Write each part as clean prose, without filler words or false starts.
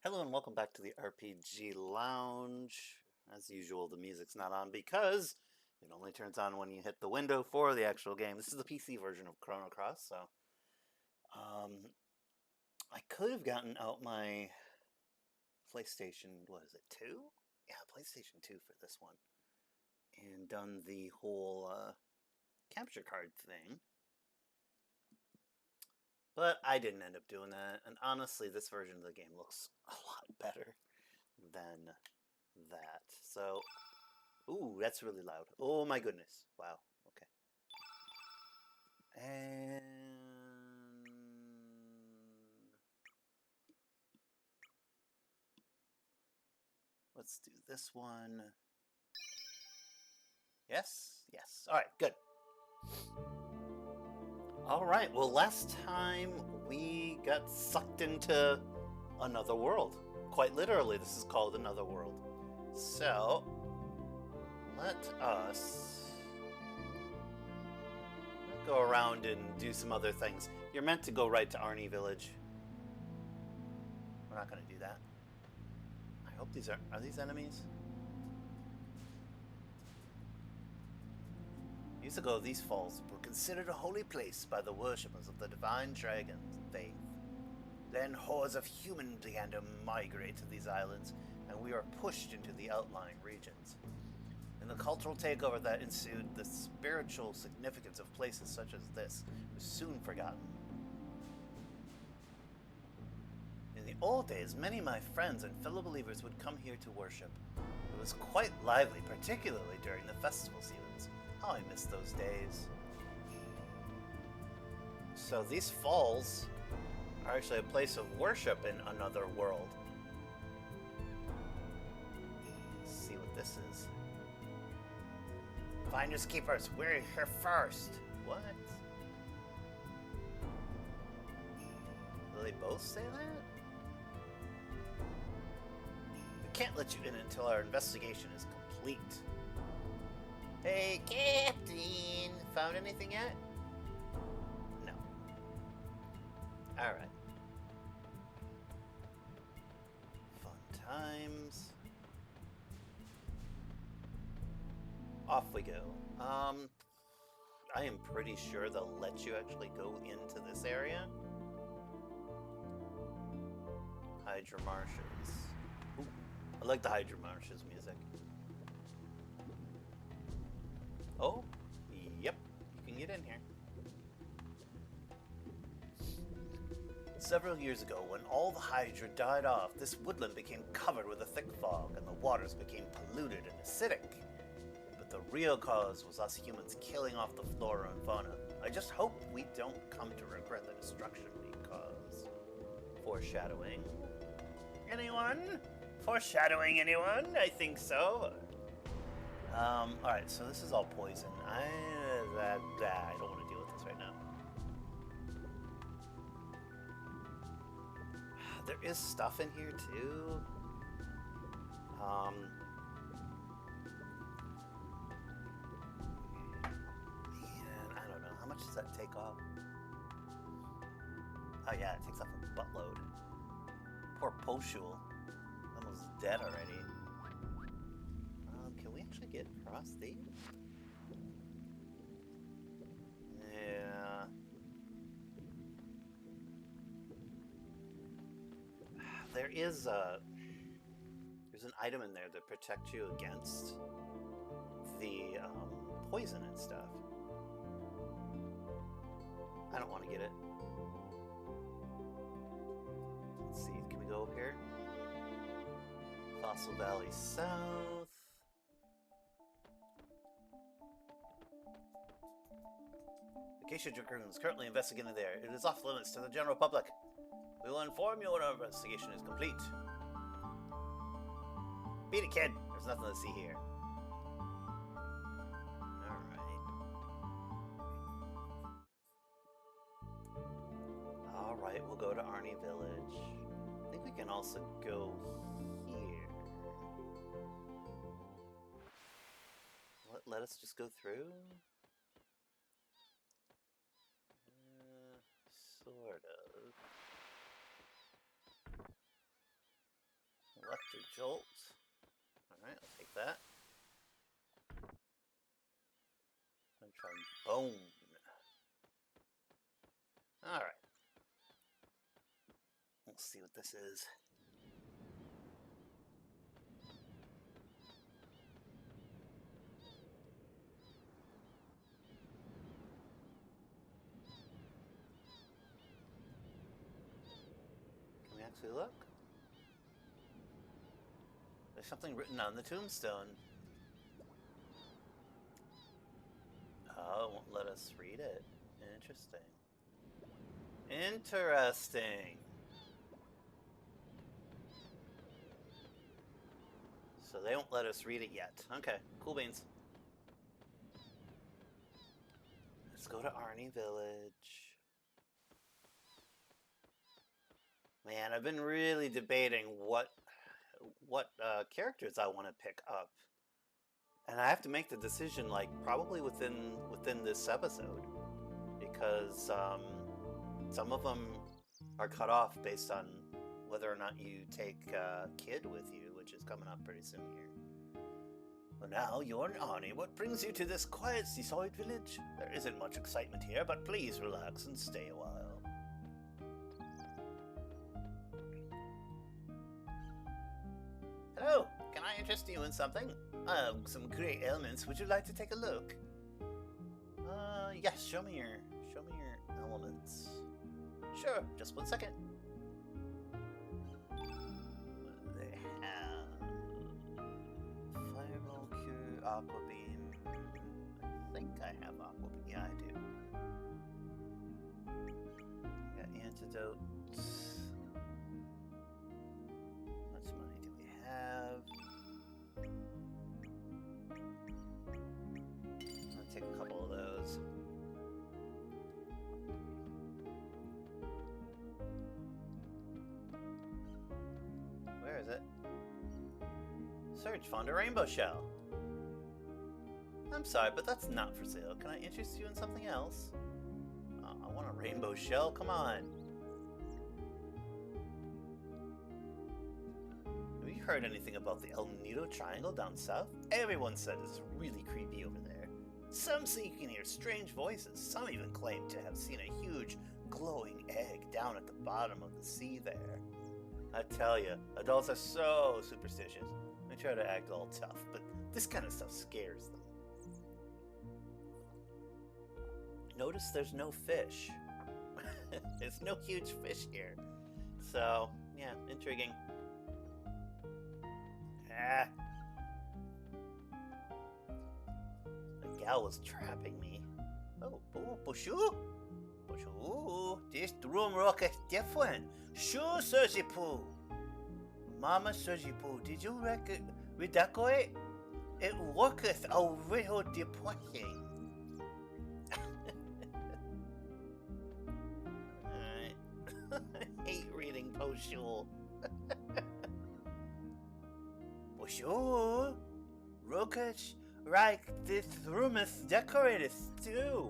Hello and welcome back to the RPG Lounge. As usual, the music's not on because it only turns on when you hit the window for the actual game. This is the PC version of Chrono Cross, so um, I could have gotten out my PlayStation, what is it, 2? Yeah, PlayStation 2 for this one, and done the whole capture card thing. But I didn't end up doing that, and honestly, this version of the game looks a lot better than that. So, ooh, that's really loud. Oh my goodness. Wow. Okay. And let's do this one. Yes? Yes. All right, good. All right, well, last time we got sucked into another world. Quite literally, this is called another world. So, let us go around and do some other things. You're meant to go right to Arnie Village. We're not going to do that. I hope these are these enemies? Years ago, these falls were considered a holy place by the worshippers of the divine dragon's faith. Then hordes of humans began to migrate to these islands, and we were pushed into the outlying regions. In the cultural takeover that ensued, the spiritual significance of places such as this was soon forgotten. In the old days, many of my friends and fellow believers would come here to worship. It was quite lively, particularly during the festival seasons. How I miss those days. So these falls are actually a place of worship in another world. Let's see what this is. Finders keepers, we're here first. What? Will they both say that? We can't let you in until our investigation is complete. Hey, Captain! Found anything yet? No. Alright. Fun times. Off we go. I am pretty sure they'll let you actually go into this area. Hydra Marshes. Ooh, I like the Hydra Marshes music. Oh, yep, you can get in here. Several years ago, when all the Hydra died off, this woodland became covered with a thick fog, and the waters became polluted and acidic. But the real cause was us humans killing off the flora and fauna. I just hope we don't come to regret the destruction we caused. Foreshadowing. Anyone? Foreshadowing anyone? I think so. Alright, so this is all poison. I don't want to deal with this right now. There is stuff in here, too. Man, I don't know. How much does that take off? Oh, yeah, it takes off a buttload. Poor Poshul. Almost dead already. Can we actually get across these? Yeah. There's an item in there that protects you against the poison and stuff. I don't want to get it. Let's see, can we go over here? Fossil Valley South. Acacia Dragoon is currently investigating there. It is off limits to the general public. We will inform you when our investigation is complete. Beat it, kid. There's nothing to see here. Alright, we'll go to Arnie Village. I think we can also go here. Let us just go through? Sort of. Electric jolt. Alright, I'll take that. I'm gonna try bone. Alright. Let's see what this is. Can we actually look? There's something written on the tombstone. Oh, it won't let us read it. Interesting. Interesting. So they won't let us read it yet. Okay, cool beans. Let's go to Arnie Village. Man, I've been really debating what characters I want to pick up. And I have to make the decision, like, probably within this episode. Because some of them are cut off based on whether or not you take Kid with you, which is coming up pretty soon here. Well, now, you're Arnie. What brings you to this quiet seaside village? There isn't much excitement here, but please relax and stay a while. Hello, can I interest you in something? Some great elements. Would you like to take a look? Yes, show me your elements. Sure, just 1 second. What do they have? Fireball, cure, aqua beam. I think I have aqua beam. Yeah, I do. Got antidote. How much money do we have? I'm gonna take a couple of those. Where is it? Search, found a rainbow shell. I'm sorry, but that's not for sale. Can I interest you in something else? Oh, I want a rainbow shell. Come on. Have you heard anything about the El Nido Triangle down south? Everyone said it's really creepy over there. Some say you can hear strange voices. Some even claim to have seen a huge glowing egg down at the bottom of the sea there. I tell you, adults are so superstitious. They try to act all tough, but this kind of stuff scares them. Notice there's no fish. There's no huge fish here. So, yeah, intriguing. Ah. The gal was trapping me. Oh, Bushu? Bushu, this room rock is different. Sure, Surgy Poo. Mama Surgy Poo, did you redecorate? It worketh a little depressing. I hate reading Bushu. Bushu, Rokesh, right, this room is decorated too.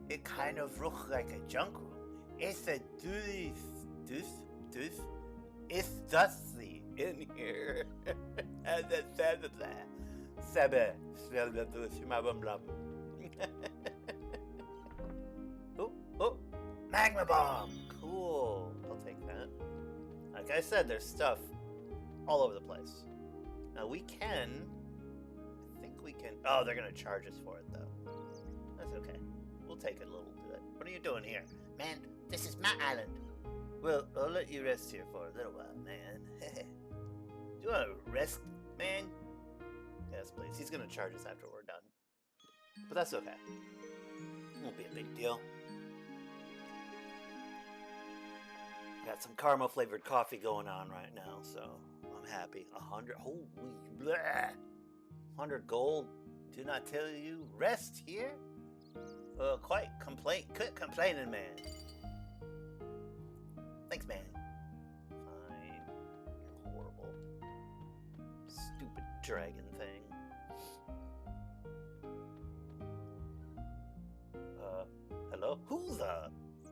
It kind of looks like a junk room. It's a it's dusty in here. Oh, magma bomb. Cool. I'll take that. Like I said, there's stuff all over the place. Now I think we can. Oh, they're gonna charge us for it though. That's okay. We'll take a little bit. What are you doing here? Man, this is my island. Well, I'll let you rest here for a little while, man. Do you want to rest, man? Yes, please. He's going to charge us after we're done. But that's okay. Won't be a big deal. Got some caramel-flavored coffee going on right now, so I'm happy. 100, holy blah! 100 gold. Do not tell you, rest here? Quit complaining, man. Thanks, man. Fine. You're horrible. Stupid dragon thing. Hello?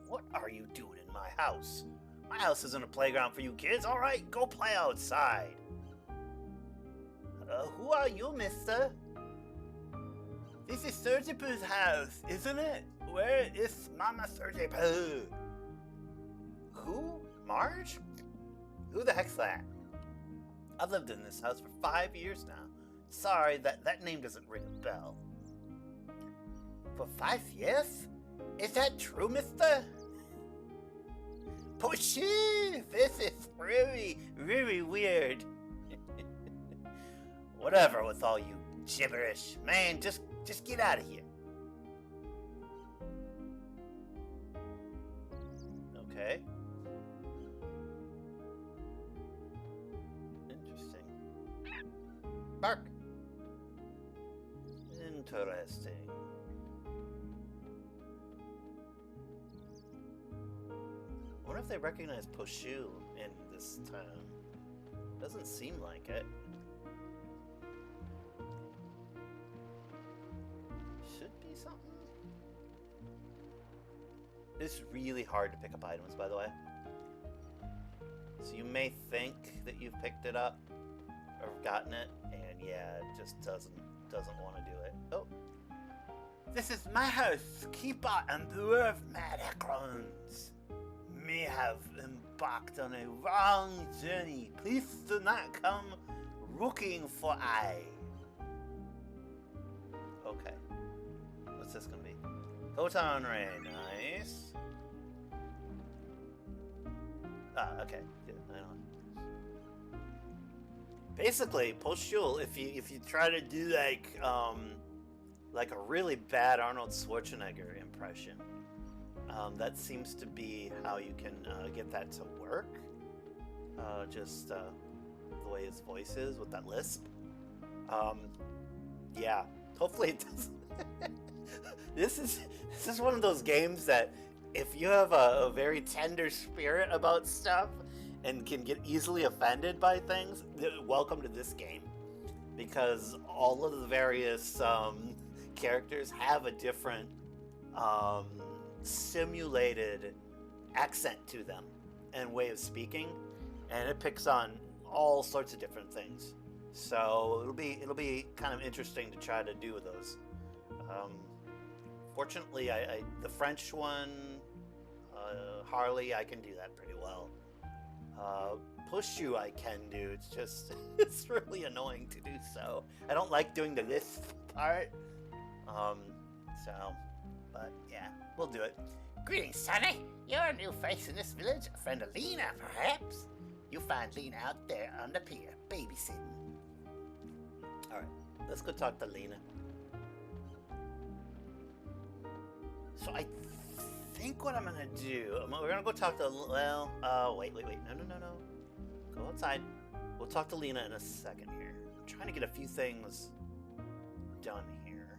What are you doing in my house? My house isn't a playground for you kids, alright? Go play outside. Who are you, mister? This is Surgipu's house, isn't it? Where is Mama Surgipu? Who? Marge? Who the heck's that? I've lived in this house for 5 years now. Sorry, that name doesn't ring a bell. For 5 years? Is that true, mister? Pushy! This is really, really weird. Whatever with all you gibberish. Man, just get out of here. Okay. Interesting. Bark. Interesting. I wonder if they recognize Poshu in this town. Doesn't seem like it. Should be something. It's really hard to pick up items, by the way. So you may think that you've picked it up or gotten it, and yeah, it just doesn't want to do it. Oh. This is my house, keeper and brewer of macarons. May have embarked on a wrong journey. Please do not come looking for I. Okay. What's this gonna be? Photon ray, nice. Ah, okay. Good. I know. Basically, Poshul, if you try to do like a really bad Arnold Schwarzenegger impression, that seems to be how you can get that to work. Just the way his voice is with that lisp. Yeah. Hopefully it doesn't. This is one of those games that if you have a very tender spirit about stuff and can get easily offended by things, welcome to this game, because all of the various characters have a different simulated accent to them and way of speaking, and it picks on all sorts of different things. So it'll be kind of interesting to try to do with those. Fortunately, I the French one, Harley, I can do that pretty well. Push you, I can do. It's just it's really annoying to do so. I don't like doing the lisp part. But yeah, we'll do it. Greetings, Sonny. You're a new face in this village. A friend of Lena, perhaps? You'll find Lena out there on the pier, babysitting. Alright, let's go talk to Lena. So I think what I'm gonna do, we're gonna go talk to, wait. No. Go outside. We'll talk to Lena in a second here. I'm trying to get a few things done here.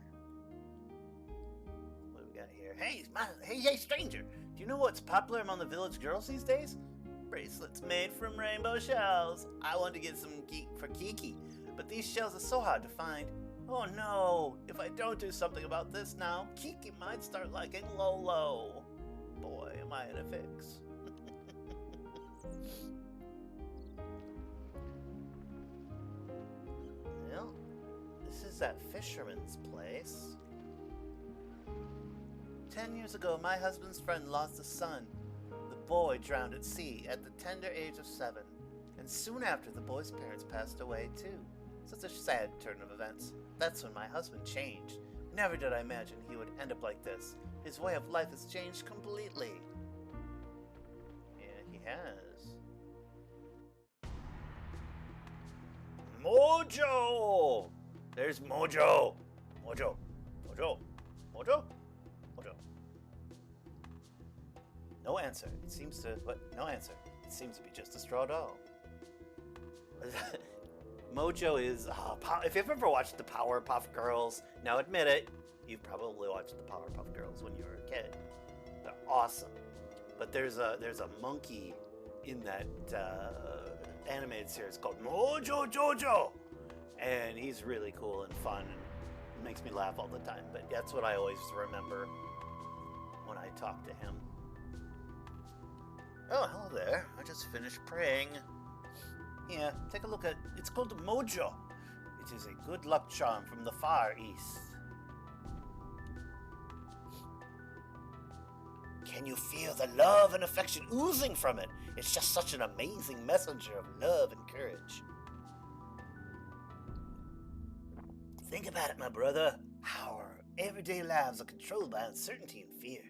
What do we got here? Hey, stranger! Do you know what's popular among the village girls these days? Bracelets made from rainbow shells. I wanted to get some for Kiki, but these shells are so hard to find. Oh no, if I don't do something about this now, Kiki might start liking Lolo. Boy, am I in a fix. Well, this is that fisherman's place. 10 years ago, my husband's friend lost a son. The boy drowned at sea at the tender age of 7. And soon after, the boy's parents passed away too. Such a sad turn of events. That's when my husband changed. Never did I imagine he would end up like this. His way of life has changed completely. Yeah, he has. Mojo! There's Mojo! Mojo! No answer. It seems to... What? No answer. It seems to be just a straw doll. Mojo is... if you've ever watched the Powerpuff Girls, now admit it, you've probably watched the Powerpuff Girls when you were a kid. They're awesome. But there's a monkey in that animated series called Mojo Jojo. And he's really cool and fun and makes me laugh all the time. But that's what I always remember when I talk to him. Oh, hello there. I just finished praying. Yeah, take a look at... It's called Mojo. It is a good luck charm from the Far East. Can you feel the love and affection oozing from it? It's just such an amazing messenger of love and courage. Think about it, my brother. Our everyday lives are controlled by uncertainty and fear.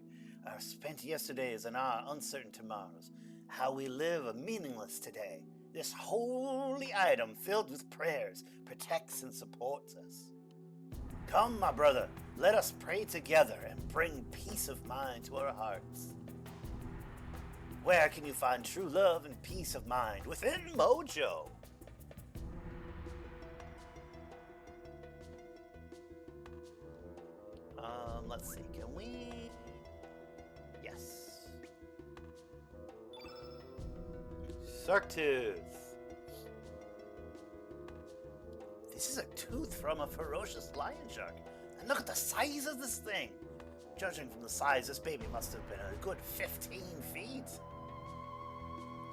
Our spent yesterdays and our uncertain tomorrows. How we live a meaningless today. This holy item filled with prayers protects and supports us. Come, my brother, let us pray together and bring peace of mind to our hearts. Where can you find true love and peace of mind? Within Mojo. Let's see, can we... Yes. Sarktooth. This is a tooth from a ferocious lion shark. And look at the size of this thing. Judging from the size, this baby must have been a good 15 feet.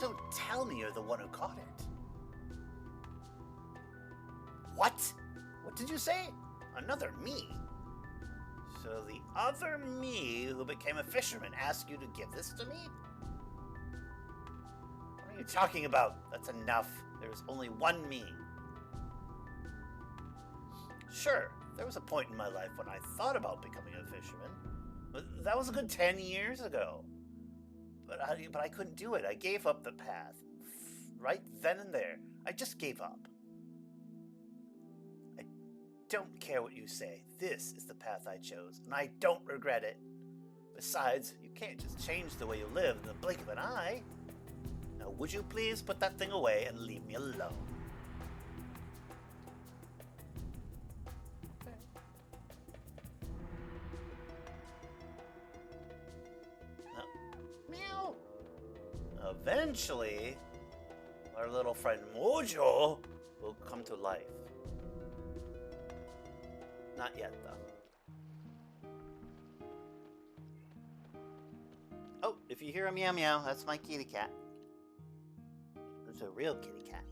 Don't tell me you're the one who caught it. What? What did you say? Another me? So the other me who became a fisherman asked you to give this to me? What are you talking about? That's enough. There's only one me. Sure, there was a point in my life when I thought about becoming a fisherman. But that was a good 10 years ago. But I couldn't do it. I gave up the path. Right then and there. I just gave up. I don't care what you say. This is the path I chose, and I don't regret it. Besides, you can't just change the way you live in the blink of an eye. Now, would you please put that thing away and leave me alone? Meow. Eventually, our little friend Mojo will come to life. Not yet, though. Oh, if you hear a meow meow, that's my kitty cat. It's a real kitty cat.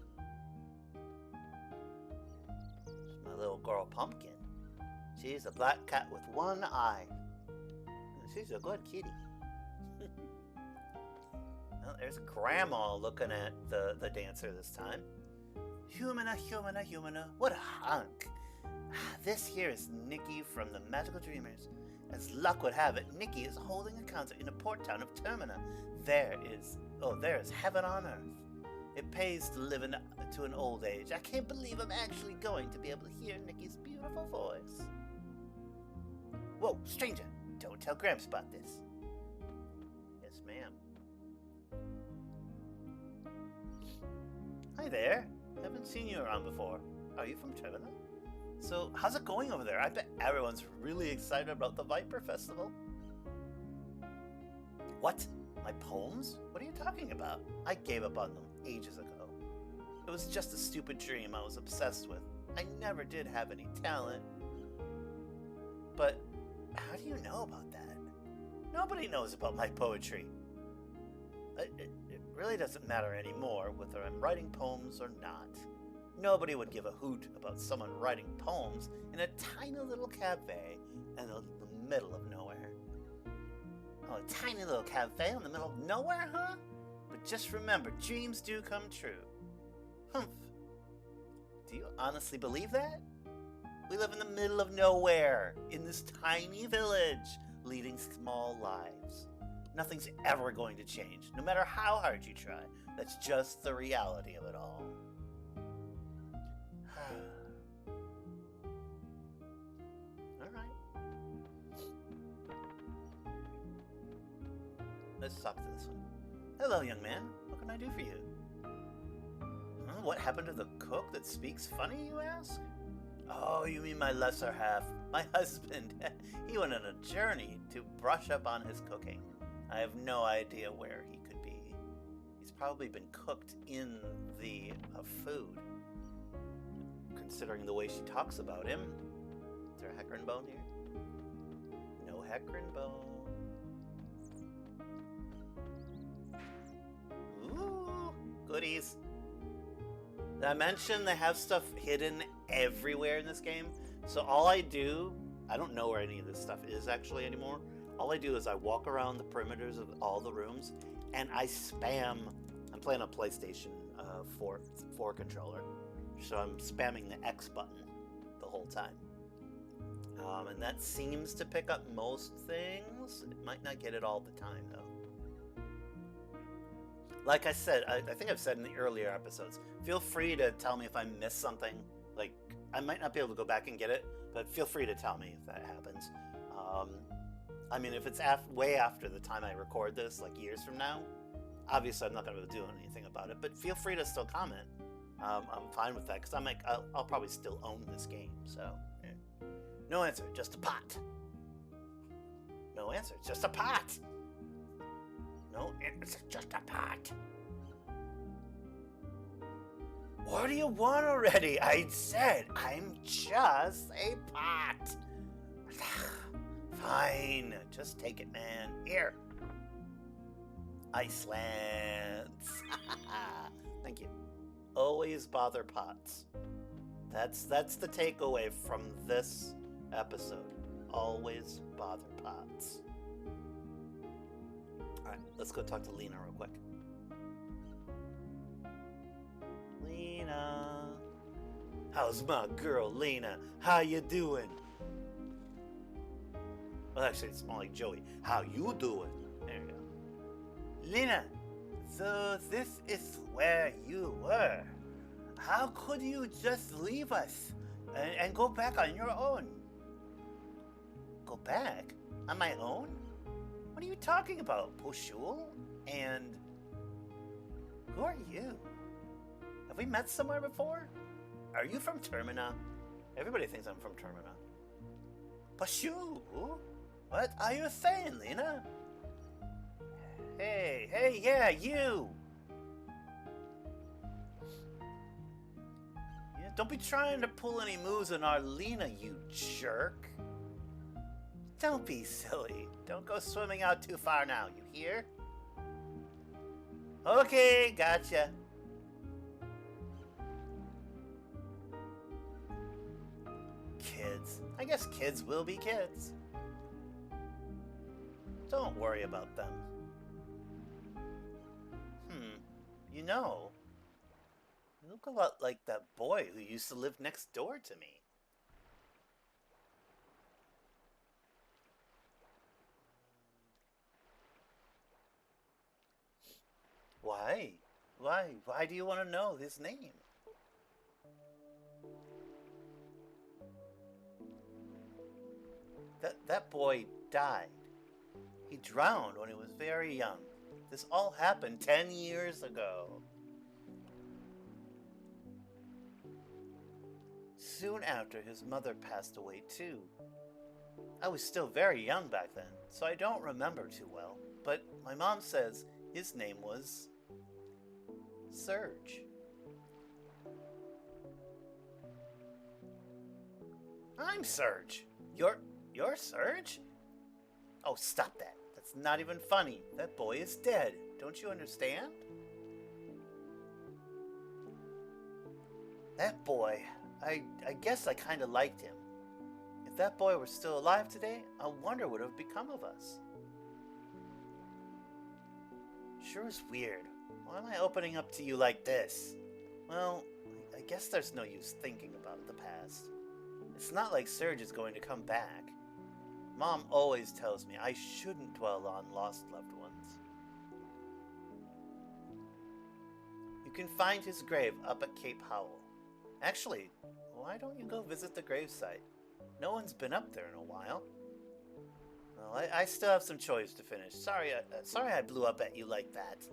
It's my little girl Pumpkin. She's a black cat with one eye. She's a good kitty. Well, there's Grandma looking at the dancer this time. Humana, humana, humana. What a hunk. This here is Nikki from the Magical Dreamers. As luck would have it, Nikki is holding a concert in the port town of Termina. There is heaven on earth. It pays to live to an old age. I can't believe I'm actually going to be able to hear Nikki's beautiful voice. Whoa, stranger, don't tell Gramps about this. Yes, ma'am. Hi there. Haven't seen you around before. Are you from Termina? So, how's it going over there? I bet everyone's really excited about the Viper Festival. What? My poems? What are you talking about? I gave up on them ages ago. It was just a stupid dream I was obsessed with. I never did have any talent. But how do you know about that? Nobody knows about my poetry. It really doesn't matter anymore whether I'm writing poems or not. Nobody would give a hoot about someone writing poems in a tiny little cafe in the middle of nowhere. Oh, a tiny little cafe in the middle of nowhere, huh? But just remember, dreams do come true. Humph. Do you honestly believe that? We live in the middle of nowhere, in this tiny village, leading small lives. Nothing's ever going to change, no matter how hard you try. That's just the reality of it all. Let's talk to this one. Hello, young man. What can I do for you? What happened to the cook that speaks funny, you ask? Oh, you mean my lesser half. My husband. He went on a journey to brush up on his cooking. I have no idea where he could be. He's probably been cooked in the food. Considering the way she talks about him. Is there a herringbone here? No herringbone. Ooh, goodies. I mentioned they have stuff hidden everywhere in this game. So all I do, I don't know where any of this stuff is actually anymore. All I do is I walk around the perimeters of all the rooms and I spam. I'm playing a PlayStation 4 controller, so I'm spamming the X button the whole time. And that seems to pick up most things. It might not get it all the time though. Like I said, I think I've said in the earlier episodes, feel free to tell me if I missed something. Like, I might not be able to go back and get it, but feel free to tell me if that happens. I mean, if it's way after the time I record this, like years from now, obviously I'm not going to do anything about it, but feel free to still comment. I'm fine with that, because I'll probably still own this game, so. Yeah. No answer, just a pot. No answer, just a pot. No, it's just a pot. What do you want already? I said I'm just a pot. Fine, just take it, man. Here. Iceland. Thank you. Always bother pots. That's the takeaway from this episode. Always bother pots. Alright, let's go talk to Lena real quick. Lena. How's my girl, Lena? How you doing? Well, actually, it's more like Joey. How you doing? There you go. Lena, so this is where you were. How could you just leave us and go back on your own? Go back? On my own? What are you talking about, Poshul? And who are you? Have we met somewhere before? Are you from Termina? Everybody thinks I'm from Termina. Poshul? What are you saying, Lena? Hey, yeah, you! Yeah, don't be trying to pull any moves on our Lena, you jerk. Don't be silly. Don't go swimming out too far now, you hear? Okay, gotcha. Kids. I guess kids will be kids. Don't worry about them. You know, you look a lot like that boy who used to live next door to me. Why? Why do you want to know his name? That boy died. He drowned when he was very young. This all happened 10 years ago. Soon after, his mother passed away too. I was still very young back then, so I don't remember too well. But my mom says his name was Serge. I'm Serge. You're Serge? Oh, stop that. That's not even funny. That boy is dead. Don't you understand? That boy, I guess I kind of liked him. If that boy were still alive today, I wonder what would have become of us. Sure is weird. Why am I opening up to you like this? Well, I guess there's no use thinking about the past. It's not like Serge is going to come back. Mom always tells me I shouldn't dwell on lost loved ones. You can find his grave up at Cape Howell. Actually, why don't you go visit the gravesite? No one's been up there in a while. Well, I still have some chores to finish. Sorry I blew up at you like that.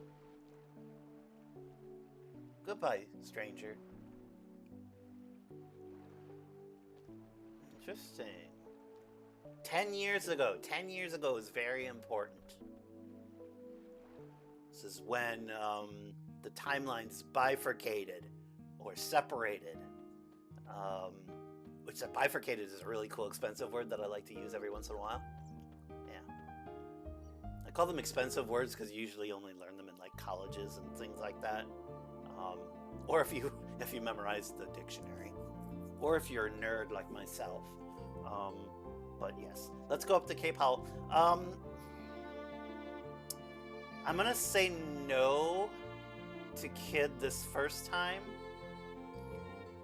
Goodbye, stranger. Interesting. 10 years ago. 10 years ago is very important. This is when the timelines bifurcated or separated. Which bifurcated is a really cool, expensive word that I like to use every once in a while. Yeah. I call them expensive words because you usually only learn them in like colleges and things like that. or if you memorize the dictionary, or if you're a nerd like myself. But yes, let's go up to Cape Howell. I'm gonna say no to Kid this first time,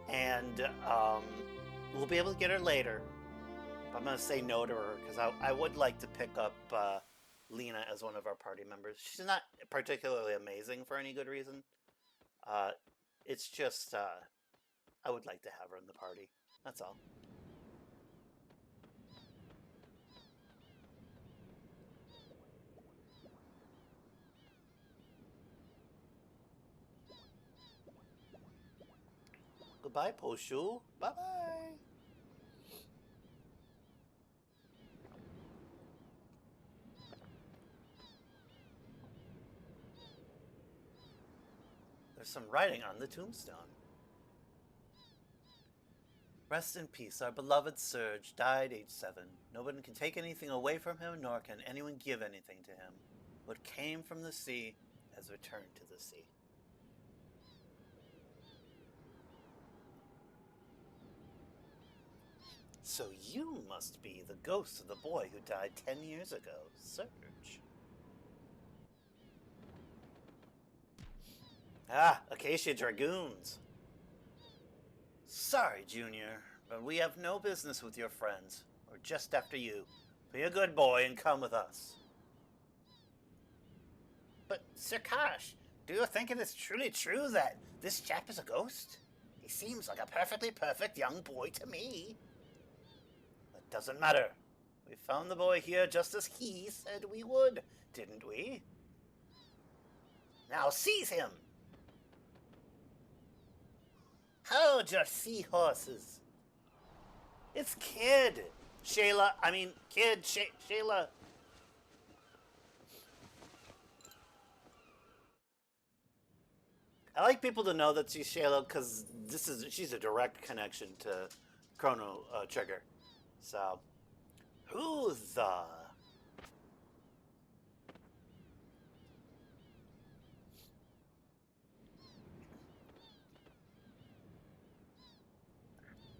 and we'll be able to get her later. But I'm gonna say no to her because I would like to pick up Lena as one of our party members. She's not particularly amazing for any good reason. It's just I would like to have her in the party. That's all. Goodbye, Poshu. Bye-bye. There's some writing on the tombstone. Rest in peace. Our beloved Serge died age 7. No one can take anything away from him, nor can anyone give anything to him. What came from the sea has returned to the sea. So you must be the ghost of the boy who died 10 years ago, Serge. Ah, Acacia Dragoons. Sorry, Junior, but we have no business with your friends. We're just after you. Be a good boy and come with us. But, Sir Karsh, do you think it is truly true that this chap is a ghost? He seems like a perfectly perfect young boy to me. That doesn't matter. We found the boy here just as he said we would, didn't we? Now seize him! Hold your seahorses! It's Kid! Shayla, Shayla. I like people to know that she's Shayla because she's a direct connection to Chrono Trigger. So, who's the...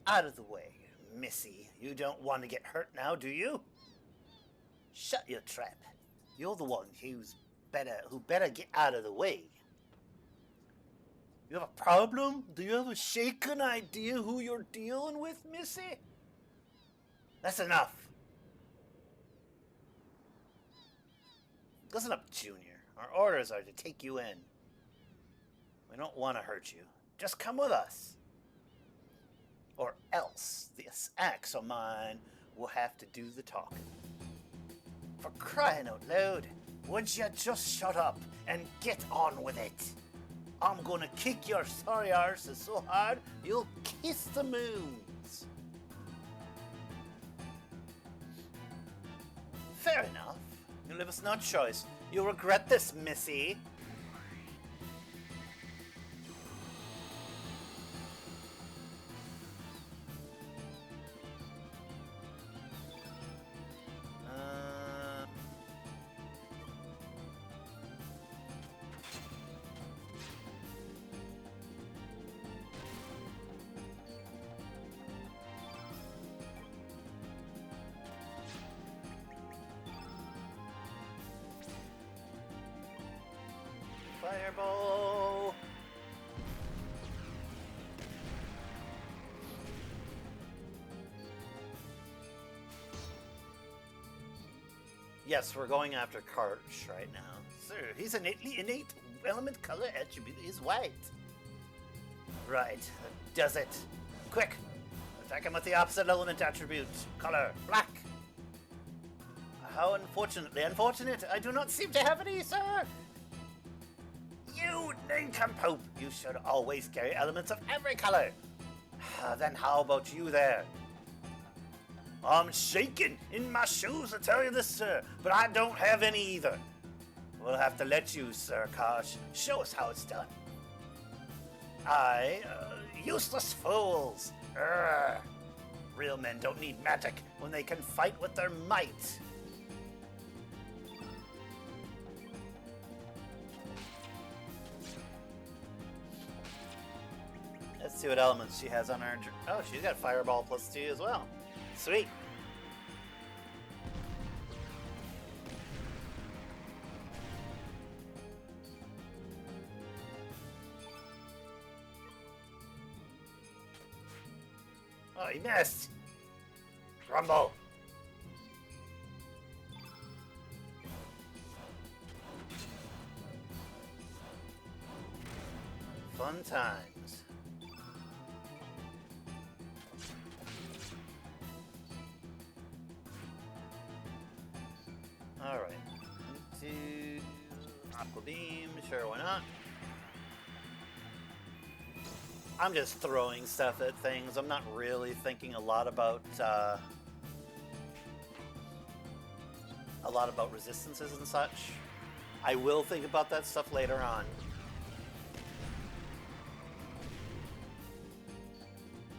Out of the way, Missy. You don't want to get hurt now, do you? Shut your trap. You're the one who better get out of the way. You have a problem? Do you have a shaken idea who you're dealing with, Missy? That's enough. Listen up, Junior. Our orders are to take you in. We don't want to hurt you. Just come with us. Or else this axe of mine will have to do the talking. For crying out loud, would you just shut up and get on with it? I'm gonna kick your sorry arses so hard you'll kiss the moons. Fair enough. You leave us no choice. You'll regret this, Missy. Fireball! Yes, we're going after Karsh right now. Sir, his innate element color attribute is white. Right, that does it. Quick! Attack him with the opposite element attribute. Color, black. How unfortunate. I do not seem to have any, sir. You nincompoop! You should always carry elements of every color. Then how about you there? I'm shaking in my shoes to tell you this, sir, but I don't have any either. We'll have to let you, Sir Karsh, show us how it's done. Useless fools. Real men don't need magic when they can fight with their might. Let's see what elements she has on her. Oh, she's got Fireball +2 as well. Sweet. Oh, he missed. Rumble. Fun times. Alright. Into Aqua Beam, sure, why not? I'm just throwing stuff at things. I'm not really thinking a lot about resistances and such. I will think about that stuff later on.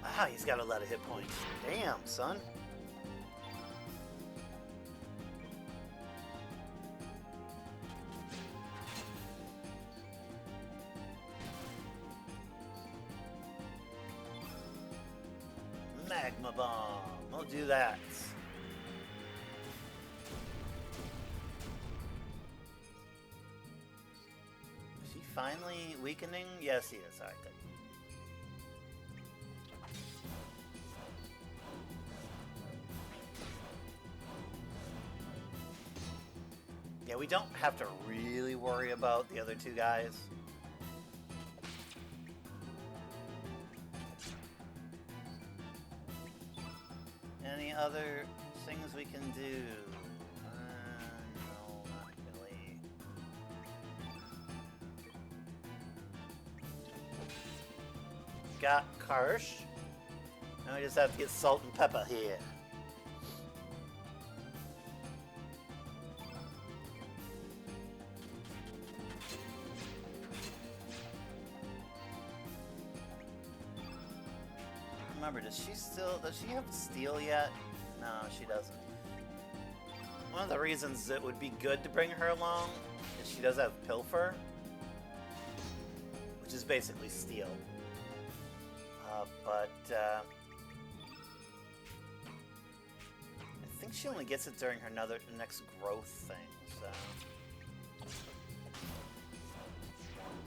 Ah, he's got a lot of hit points. Damn, son. Magma Bomb. We'll do that. Is he finally weakening? Yes, he is. Alright, good. Yeah, we don't have to really worry about the other two guys. Any other things we can do? No, not really. Got Karsh. Now we just have to get Salt and Pepper here. Remember, does she have steel yet? No, she doesn't. One of the reasons it would be good to bring her along is she does have Pilfer, which is basically steel. But I think she only gets it during her next growth thing, so.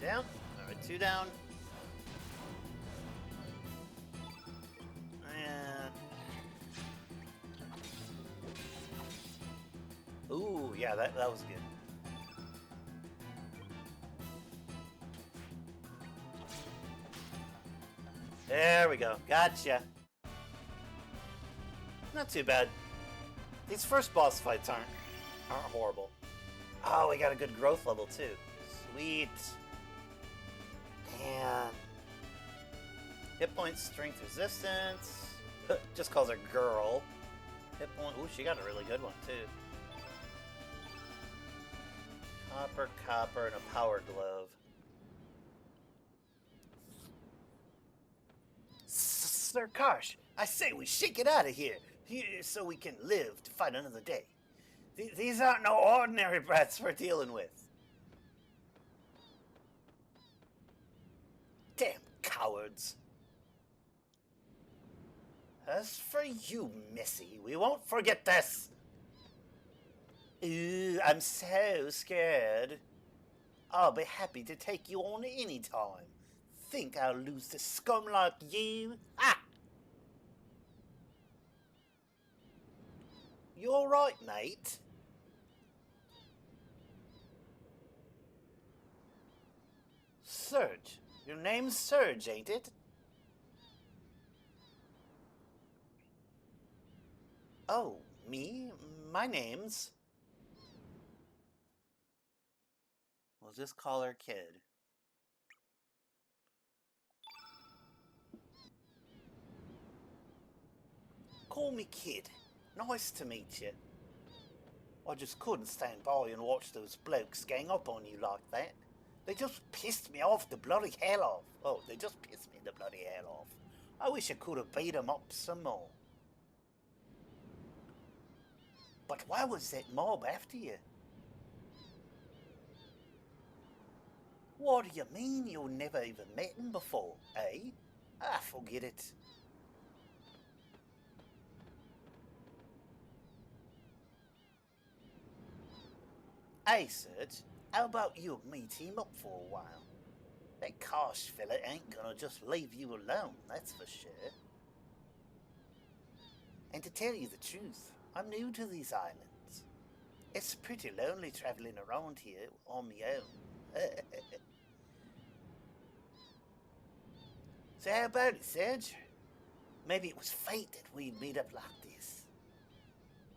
Down. Alright, 2 down. Ooh, yeah, that was good. There we go. Gotcha. Not too bad. These first boss fights aren't horrible. Oh, we got a good growth level too. Sweet. Man. Hit points, strength, resistance. Just calls her girl. Hit point. Ooh, she got a really good one too. Copper, and a power glove. Sir Karsh, I say we shake it out of here so we can live to fight another day. These aren't no ordinary brats we're dealing with. Damn cowards. As for you, Missy, we won't forget this. Ooh, I'm so scared. I'll be happy to take you on any time. Think I'll lose to scum like you? Ah! You alright, mate? Surge. Your name's Surge, ain't it? Oh, me? My name's... We'll just call her Kid. Call me Kid. Nice to meet you. I just couldn't stand by and watch those blokes gang up on you like that. They just pissed me off the bloody hell off. Oh, they just pissed me the bloody hell off. I wish I could have beat them up some more. But why was that mob after you? What do you mean you never even met him before, eh? Ah, forget it. Hey, Serge, how about you and me team up for a while? That Karsh fella ain't gonna just leave you alone, that's for sure. And to tell you the truth, I'm new to these islands. It's pretty lonely traveling around here on my own. So how about it, Serge? Maybe it was fate that we'd meet up like this.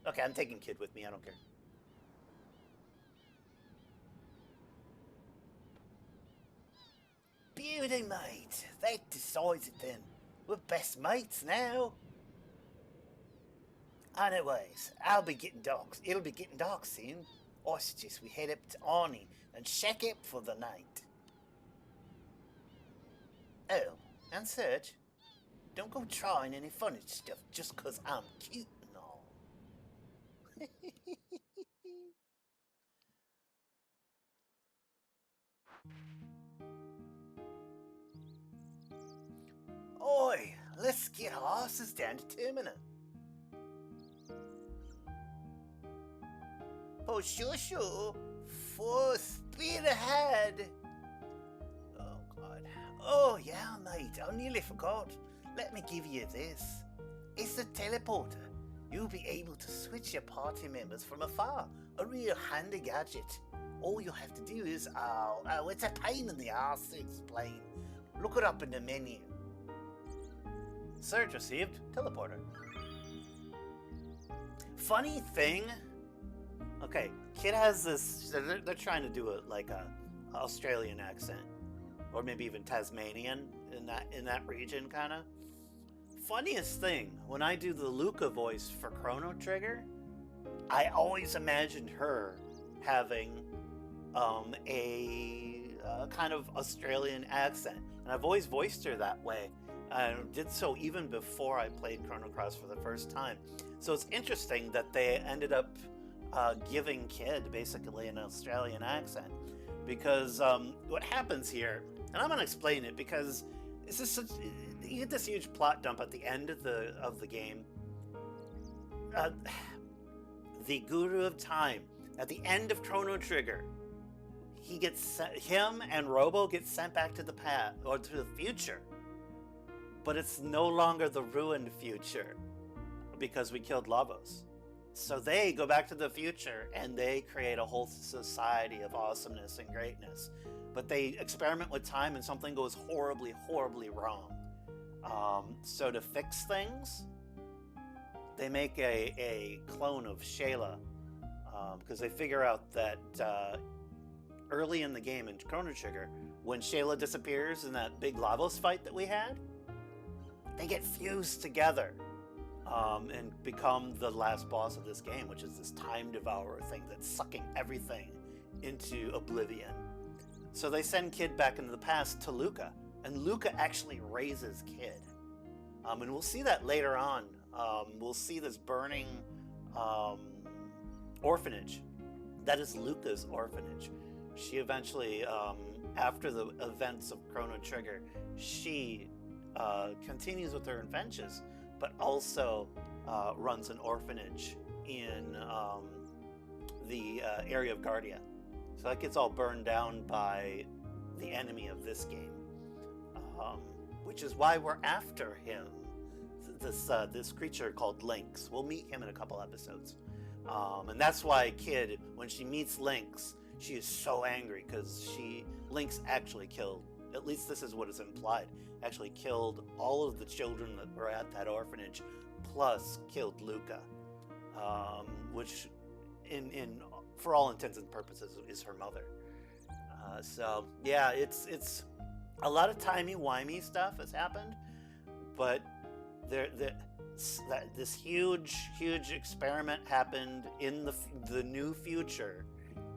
Okay, I'm taking Kid with me, I don't care. Beauty, mate. That decides it then. We're best mates now. Anyways, I'll be getting dark. It'll be getting dark soon. I suggest we head up to Arnie and shack up for the night. Oh, and Serge, don't go trying any funny stuff just 'cause I'm cute and all. Oi, let's get horses down to Termina. For sure, full speed ahead. Oh, God. Oh, yeah, mate, I nearly forgot. Let me give you this. It's a teleporter. You'll be able to switch your party members from afar. A real handy gadget. All you have to do is, it's a pain in the ass to explain. Look it up in the menu. Search received. Teleporter. Funny thing. Okay, Kid has this. They're trying to do a Australian accent, or maybe even Tasmanian in that region, kind of. Funniest thing, when I do the Luca voice for Chrono Trigger, I always imagined her having a kind of Australian accent, and I've always voiced her that way. I did so even before I played Chrono Cross for the first time. So it's interesting that they ended up giving Kid basically an Australian accent, because what happens here, and I'm going to explain it because it's just you get this huge plot dump at the end of the game. The Guru of Time at the end of Chrono Trigger, him and Robo get sent back to the past or to the future, but it's no longer the ruined future because we killed Lavos. So they go back to the future and they create a whole society of awesomeness and greatness. But they experiment with time and something goes horribly, horribly wrong. So to fix things, they make a clone of Shayla, because they figure out that early in the game in Chrono Trigger, when Shayla disappears in that big Lavos fight that we had, they get fused together. And become the last boss of this game, which is this time devourer thing that's sucking everything into oblivion. So they send Kid back into the past to Luca, and Luca actually raises Kid. And we'll see that later on. We'll see this burning orphanage. That is Luca's orphanage. She eventually, after the events of Chrono Trigger, she continues with her adventures, but also runs an orphanage in the area of Guardia. So that gets all burned down by the enemy of this game, which is why we're after him. This creature called Lynx. We'll meet him in a couple episodes, and that's why Kid, when she meets Lynx, she is so angry because Lynx actually killed. At least this is what is implied. Actually killed all of the children that were at that orphanage, plus killed Luca, which, in for all intents and purposes, is her mother. So yeah, it's a lot of timey-wimey stuff has happened, but this huge experiment happened in the new future,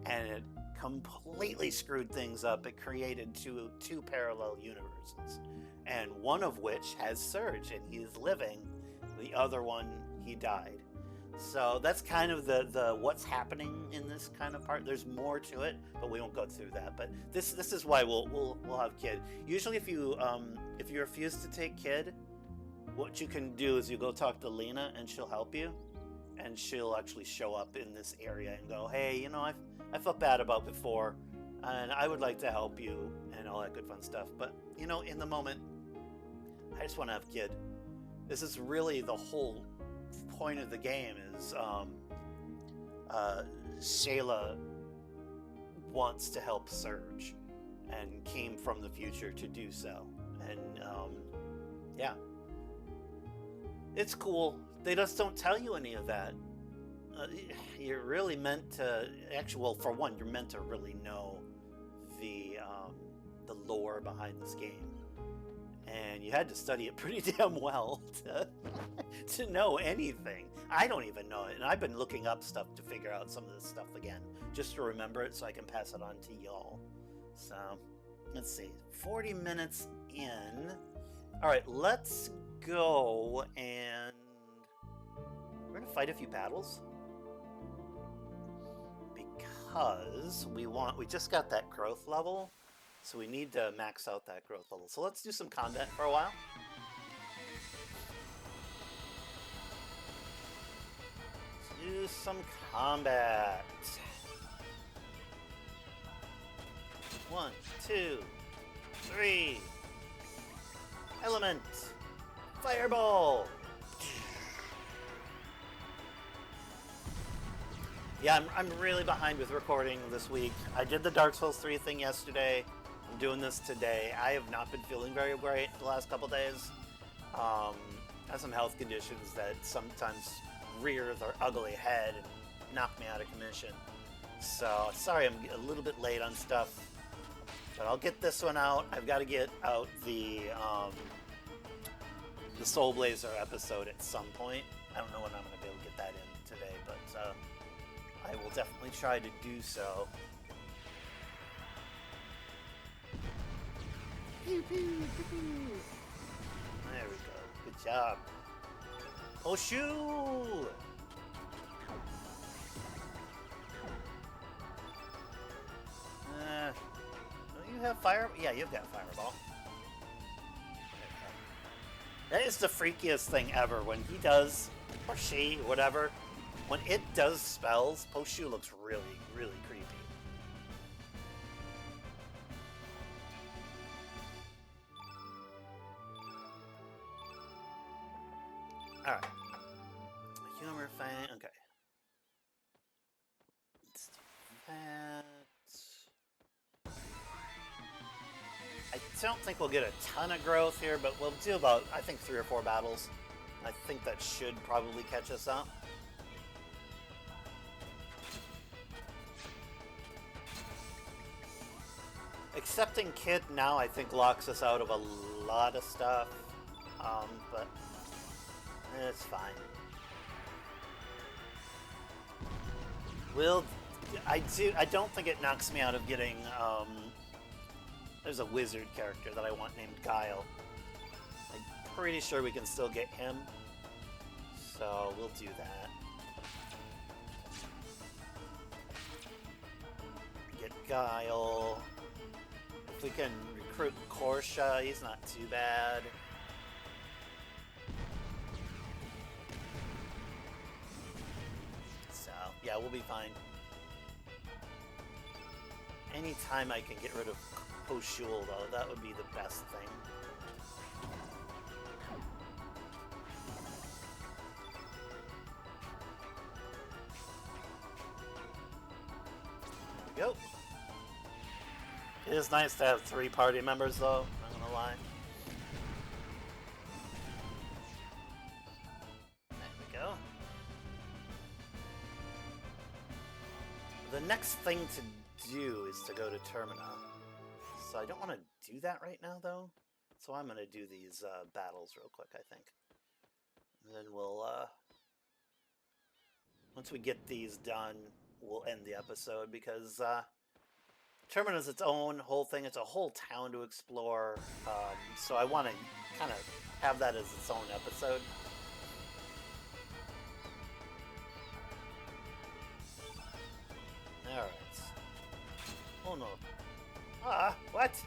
and it completely screwed things up. It created two parallel universes, and one of which has Surge, and he is living. The other one, he died. So that's kind of the what's happening in this kind of part. There's more to it, but we won't go through that. But this is why we'll have kid. Usually, if you refuse to take kid, what you can do is you go talk to Lena and she'll help you, and she'll actually show up in this area and go, hey, you know, I felt bad about before, and I would like to help you and all that good fun stuff. But you know, in the moment, I just want to have kid. This is really the whole point of the game is Shayla wants to help Surge and came from the future to do so. And yeah, it's cool. They just don't tell you any of that. You're really meant to actually, well, for one, you're meant to really know the lore behind this game. And you had to study it pretty damn well to know anything. I don't even know it, and I've been looking up stuff to figure out some of this stuff again, just to remember it so I can pass it on to y'all. So, let's see, 40 minutes in. All right, let's go, and we're gonna fight a few battles because we just got that growth level. So we need to max out that growth level. So let's do some combat for a while. Let's do some combat. 1, 2, 3. Element. Fireball. Yeah, I'm really behind with recording this week. I did the Dark Souls 3 thing yesterday. I'm doing this today. I have not been feeling very great the last couple days. I have some health conditions that sometimes rear their ugly head and knock me out of commission. So, sorry I'm a little bit late on stuff. But I'll get this one out. I've got to get out the Soul Blazer episode at some point. I don't know when I'm going to be able to get that in today, but I will definitely try to do so. Pew, pew, pew, pew. There we go. Good job. Oh, shoo! Don't you have fire? Yeah, you've got fireball. That is the freakiest thing ever when he does, or she, whatever. When it does spells, Poshu looks really, really creepy. Alright. Humor Fang, okay. Let's do that. I don't think we'll get a ton of growth here, but we'll do about, I think, 3 or 4 battles. I think that should probably catch us up. Accepting Kid now, I think, locks us out of a lot of stuff, but it's fine. I don't think it knocks me out of getting, there's a wizard character that I want named Guile. I'm pretty sure we can still get him, so we'll do that. Get Guile. If we can recruit Korsha, he's not too bad. So, yeah, we'll be fine. Anytime I can get rid of Poshul, though, that would be the best thing. There we go. It is nice to have 3 party members, though, not gonna lie. There we go. The next thing to do is to go to Termina. So I don't want to do that right now, though. So I'm going to do these battles real quick, I think. And then we'll, once we get these done, we'll end the episode, because Termina's its own whole thing. It's a whole town to explore. So I want to kind of have that as its own episode. What?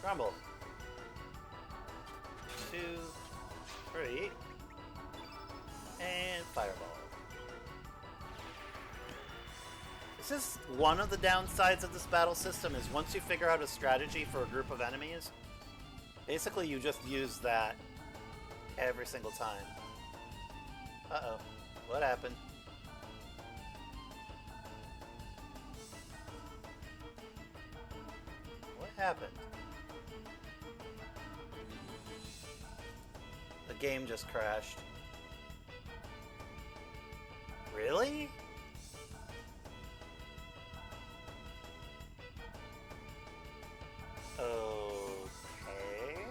Crumble. 2, 3, and fireball. This is one of the downsides of this battle system, is once you figure out a strategy for a group of enemies, basically you just use that every single time. Uh-oh. What happened? What happened? The game just crashed. Really? Okay.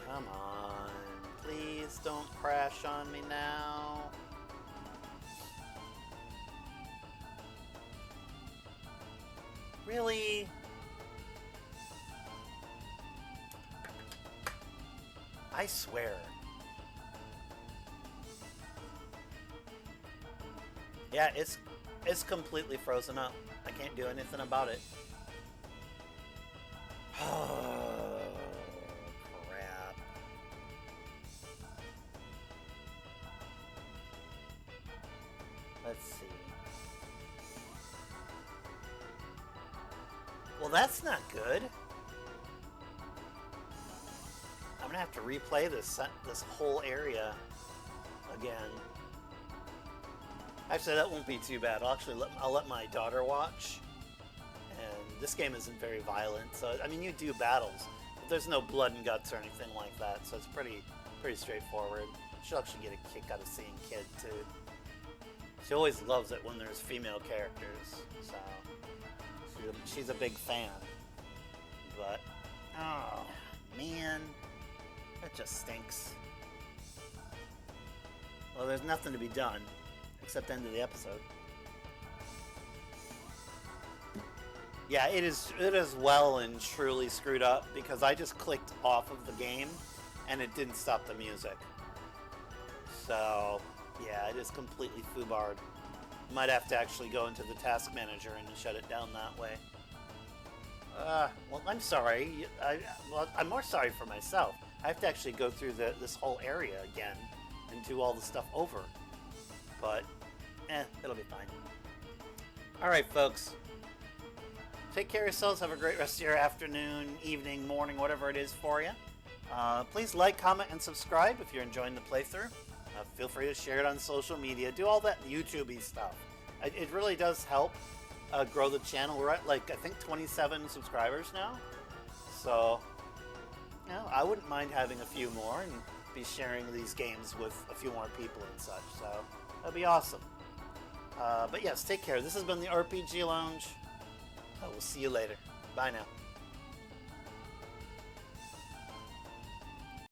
Come on. Please don't crash on me now. Really? I swear. Yeah, it's completely frozen up. I can't do anything about it. Oh, crap. Let's see. Well, that's not good. I'm gonna have to replay this whole area again. Actually, that won't be too bad. I'll let my daughter watch. And this game isn't very violent, so I mean, you do battles, but there's no blood and guts or anything like that, so it's pretty straightforward. She'll actually get a kick out of seeing Kid too. She always loves it when there's female characters, so she's a big fan. But oh man, that just stinks. Well, there's nothing to be done except end of the episode. Yeah, it is well and truly screwed up because I just clicked off of the game and it didn't stop the music. So yeah, it is completely foobarred. Might have to actually go into the task manager and shut it down that way. Well, I'm sorry. I'm more sorry for myself. I have to actually go through this whole area again and do all the stuff over. But, it'll be fine. Alright, folks. Take care of yourselves. Have a great rest of your afternoon, evening, morning, whatever it is for you. Please like, comment, and subscribe if you're enjoying the playthrough. Feel free to share it on social media. Do all that YouTube-y stuff. It really does help grow the channel. We're at, like, I think 27 subscribers now. So, you know, I wouldn't mind having a few more and be sharing these games with a few more people and such. So, that'd be awesome. But yes, take care. This has been the RPG Lounge. I will see you later. Bye now.